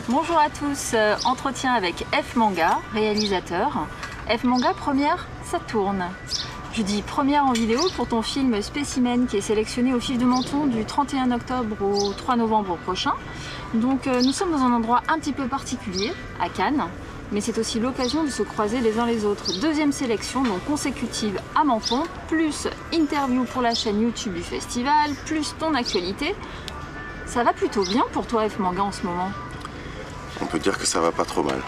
Bonjour à tous, entretien avec F Manga, réalisateur. F Manga première, ça tourne. Je dis première en vidéo pour ton film Spécimen qui est sélectionné au Fif de Menton du 31 octobre au 3 novembre prochain. Donc nous sommes dans un endroit un petit peu particulier, à Cannes, mais c'est aussi l'occasion de se croiser les uns les autres. Deuxième sélection, donc consécutive à Menton, plus interview pour la chaîne YouTube du festival, plus ton actualité. Ça va plutôt bien pour toi F Manga en ce moment? On peut dire que ça va pas trop mal.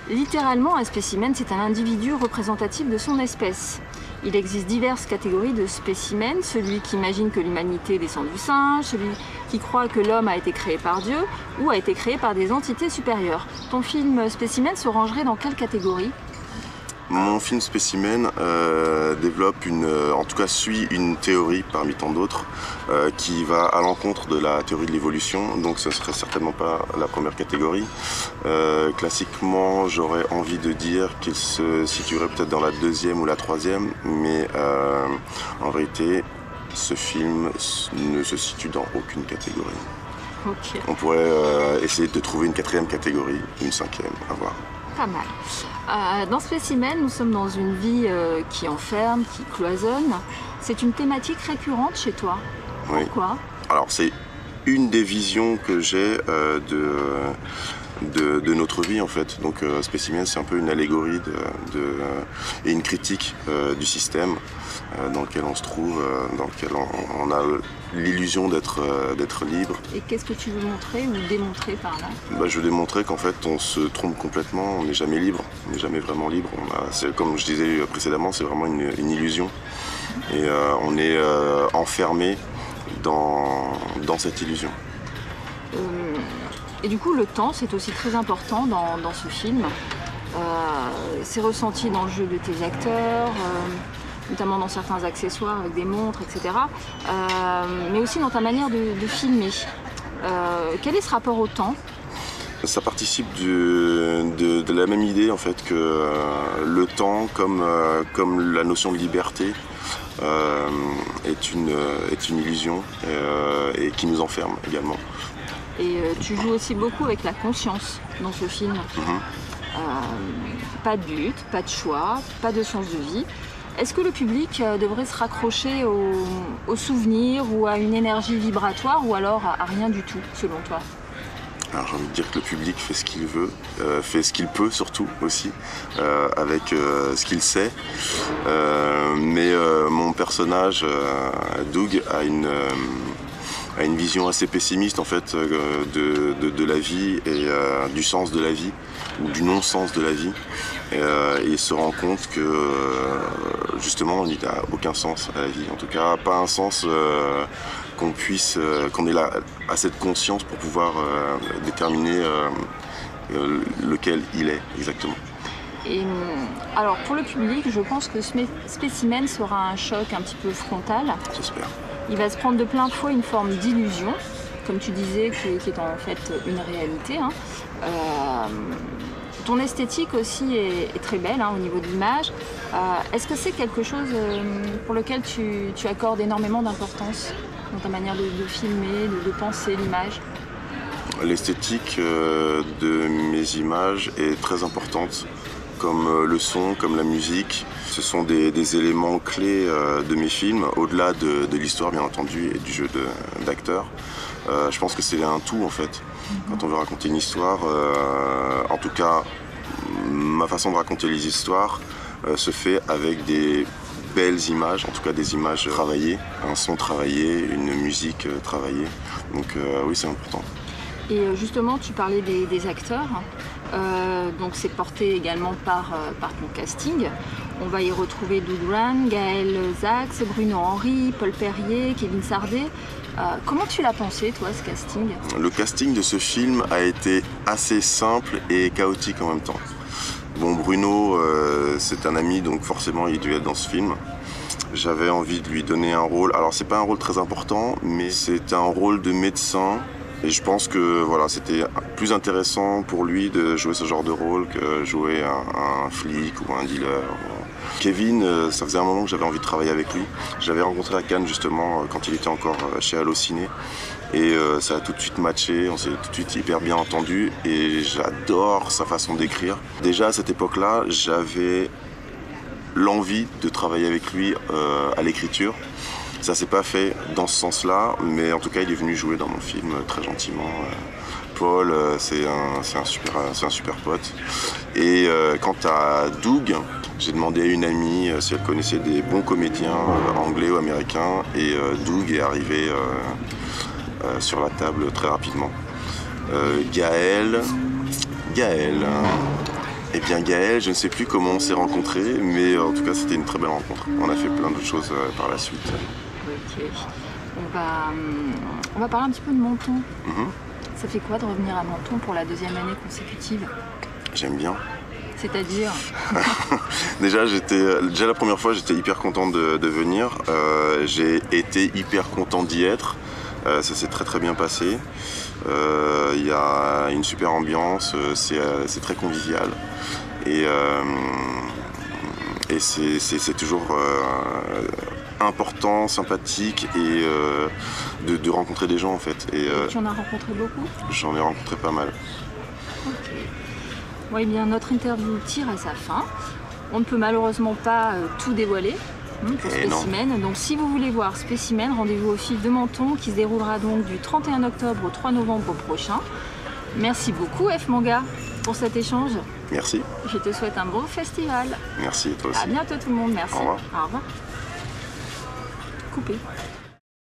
Littéralement, un spécimen, c'est un individu représentatif de son espèce. Il existe diverses catégories de spécimens, celui qui imagine que l'humanité descend du singe, celui qui croit que l'homme a été créé par Dieu ou a été créé par des entités supérieures. Ton film Spécimen se rangerait dans quelle catégorie? Mon film Spécimen développe en tout cas suit une théorie parmi tant d'autres qui va à l'encontre de la théorie de l'évolution, donc ce ne serait certainement pas la première catégorie. Classiquement, j'aurais envie de dire qu'il se situerait peut-être dans la deuxième ou la troisième, mais en réalité, ce film ne se situe dans aucune catégorie. Okay. On pourrait essayer de trouver une quatrième catégorie, une cinquième, à voir. Pas mal. Dans Spécimen, nous sommes dans une vie qui enferme, qui cloisonne. C'est une thématique récurrente chez toi. Oui. Pourquoi? Alors c'est une des visions que j'ai de notre vie en fait. Donc Spécimen, c'est un peu une allégorie et une critique du système dans lequel on se trouve, dans lequel on a l'illusion d'être libre. Et qu'est-ce que tu veux montrer ou démontrer par là? Je veux démontrer qu'en fait on se trompe complètement, on n'est jamais libre, on n'est jamais vraiment libre. Comme je disais précédemment, c'est vraiment une illusion. Et on est enfermé dans cette illusion. Et du coup, le temps, c'est aussi très important dans ce film. C'est ressenti dans le jeu de tes acteurs, notamment dans certains accessoires avec des montres, etc. Mais aussi dans ta manière de filmer. Quel est ce rapport au temps? Ça participe de la même idée en fait que le temps, comme la notion de liberté, est une illusion et qui nous enferme également. Et tu joues aussi beaucoup avec la conscience dans ce film. Pas de but, pas de choix, pas de sens de vie. Est-ce que le public devrait se raccrocher aux souvenirs ou à une énergie vibratoire ou alors à rien du tout, selon toi? Alors j'ai envie de dire que le public fait ce qu'il veut, fait ce qu'il peut surtout aussi, avec ce qu'il sait. Mais mon personnage, Doug, a une vision assez pessimiste en fait de la vie et du sens de la vie ou du non-sens de la vie. Et il se rend compte que justement il n'a aucun sens à la vie, en tout cas pas un sens qu'on ait assez de conscience pour pouvoir déterminer lequel il est exactement. Et alors pour le public, je pense que Spécimen sera un choc un petit peu frontal. J'espère. Il va se prendre de plein fouet une forme d'illusion, comme tu disais, qui est en fait une réalité. Ton esthétique aussi est très belle au niveau de l'image. Est-ce que c'est quelque chose pour lequel tu accordes énormément d'importance dans ta manière de filmer, de penser l'image? L'esthétique de mes images est très importante, comme le son, comme la musique. Ce sont des éléments clés de mes films, au-delà de l'histoire bien entendu et du jeu d'acteur. Je pense que c'est un tout en fait. Quand on veut raconter une histoire, en tout cas ma façon de raconter les histoires se fait avec des belles images, en tout cas des images travaillées, un son travaillé, une musique travaillée. Donc oui, c'est important. Et justement, tu parlais des acteurs, donc c'est porté également par ton casting. On va y retrouver Doug Rand, Gaël Zax, Bruno Henry, Paul Perrier, Kevin Sardet. Comment tu l'as pensé, toi, ce casting? Le casting de ce film a été assez simple et chaotique en même temps. Bon, Bruno, c'est un ami, donc forcément il devait être dans ce film. J'avais envie de lui donner un rôle, alors c'est pas un rôle très important, mais c'est un rôle de médecin. Et je pense que voilà, c'était plus intéressant pour lui de jouer ce genre de rôle que jouer un flic ou un dealer. Kevin, ça faisait un moment que j'avais envie de travailler avec lui. Je l'avais rencontré à Cannes justement quand il était encore chez Allociné. Et ça a tout de suite matché, on s'est tout de suite hyper bien entendu et j'adore sa façon d'écrire. Déjà à cette époque-là, j'avais l'envie de travailler avec lui à l'écriture. Ça s'est pas fait dans ce sens-là, mais en tout cas il est venu jouer dans mon film très gentiment. Paul, c'est un super pote. Et quant à Doug, j'ai demandé à une amie si elle connaissait des bons comédiens anglais ou américains, et Doug est arrivé sur la table très rapidement. Gaël, eh bien Gaël, je ne sais plus comment on s'est rencontrés, mais en tout cas c'était une très belle rencontre. On a fait plein d'autres choses par la suite. Ok. On va parler un petit peu de Menton. Ça fait quoi de revenir à Menton pour la 2e année consécutive? J'aime bien. C'est-à-dire Déjà la première fois, j'étais hyper content de venir. J'ai été hyper content d'y être. Ça s'est très bien passé. Il y a une super ambiance, c'est très convivial. Et c'est toujours important, sympathique et de rencontrer des gens en fait. Et tu en as rencontré beaucoup? J'en ai rencontré pas mal. Ok. Bon, eh bien, notre interview tire à sa fin. On ne peut malheureusement pas tout dévoiler pour Spécimen. Donc si vous voulez voir Spécimen, rendez-vous au Fil de Menton qui se déroulera donc du 31 octobre au 3 novembre prochain. Merci beaucoup F Manga pour cet échange. Merci. Je te souhaite un beau festival. Merci, toi aussi. À bientôt tout le monde, merci. Au revoir. Au revoir. Coupé.